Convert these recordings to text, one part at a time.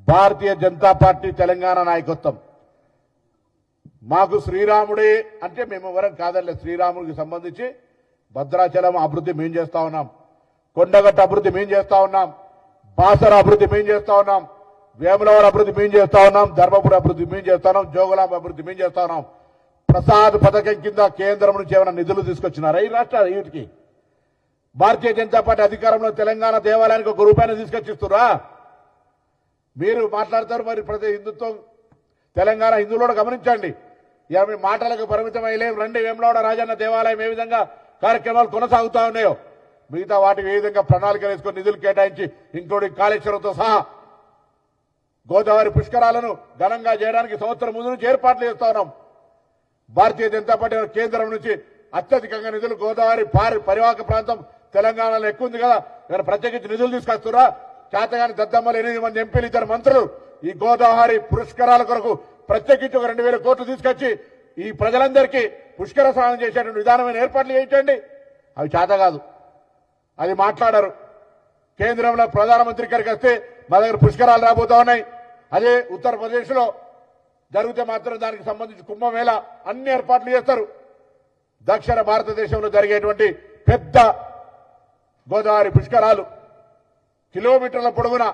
Bharatiya Janata party Telangana నాయకత్వం మాకు శ్రీరాముడే అంటే మేము ఎవరం కాదలే. శ్రీరాముడికి సంబంధించి భద్రాచలం అభివృద్ధి మేము చేస్తా ఉన్నాం, కొండగట్ట అభివృద్ధి మేము చేస్తా ఉన్నాం, బాసర అభివృద్ధి మేము చేస్తా ఉన్నాం, వేములవాడ అభివృద్ధి మేము చేస్తా ఉన్నాం, ధర్మపురి అభివృద్ధి మేము చేస్తా ఉన్నాం, జోగులాంబ అభివృద్ధి మేము చేస్తా ఉన్నాం. ప్రసాద్ పథకం కింద కేంద్రం నుంచి ఏమైనా నిధులు తీసుకొచ్చినారా ఈ రాష్ట్రాలు వీటికి? భారతీయ జనతా పార్టీ అధికారంలో తెలంగాణ దేవాలయానికి ₹1 తీసుకొచ్చిస్తురా? మీరు మాట్లాడతారు మరి ప్రతి హిందుత్వం తెలంగాణ హిందువులు గమనించండి. ఇక మీ మాటలకు పరిమితమయ్యే రండి. వేములవాడ రాజన్న దేవాలయం ఏ విధంగా కార్యక్రమాలు కొనసాగుతా ఉన్నాయో మిగతా వాటికి ఏ విధంగా ప్రణాళికలు వేసుకొని నిధులు కేటాయించి ఇంక్లూడింగ్ కాళేశ్వరంతో సహా గోదావరి పుష్కరాలను ఘనంగా చేయడానికి సంవత్సరం ముందు నుంచి ఏర్పాట్లు చేస్తా ఉన్నాం. భారతీయ జనతా పార్టీ కేంద్రం నుంచి అత్యధికంగా నిధులు గోదావరి పరివాహక ప్రాంతం తెలంగాణలో ఎక్కువ ఉంది కదా, ఇక్కడ ప్రత్యేకించి నిధులు తీసుకొస్తురా? చేతగాని దద్దమ్మలు 8 మంది ఎంపీలు 2 మంత్రులు ఈ గోదావరి పుష్కరాల కొరకు ప్రత్యేకించి ఒక 2,000 కోట్లు తీసుకొచ్చి ఈ ప్రజలందరికీ పుష్కర స్నానం చేసేటువంటి విధానమైన ఏర్పాట్లు చేయించండి. అవి చేత కాదు, అది మాట్లాడారు. కేంద్రంలో ప్రధానమంత్రి గారికి వస్తే మా దగ్గర పుష్కరాలు రాబోతా ఉన్నాయి. అదే ఉత్తరప్రదేశ్ లో జరిగితే మాత్రం దానికి సంబంధించి కుంభమేళ అన్ని ఏర్పాట్లు చేస్తారు. దక్షిణ భారతదేశంలో జరిగేటువంటి పెద్ద గోదావరి పుష్కరాలు కిలోమీటర్ల పొడవున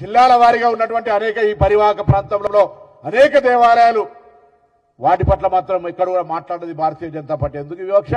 జిల్లాల వారీగా ఉన్నటువంటి అనేక ఈ పరివాహక ప్రాంతంలో అనేక దేవాలయాలు, వాటి పట్ల మాత్రం ఇక్కడ కూడా మాట్లాడేది భారతీయ జనతా పార్టీ. ఎందుకు వివక్ష?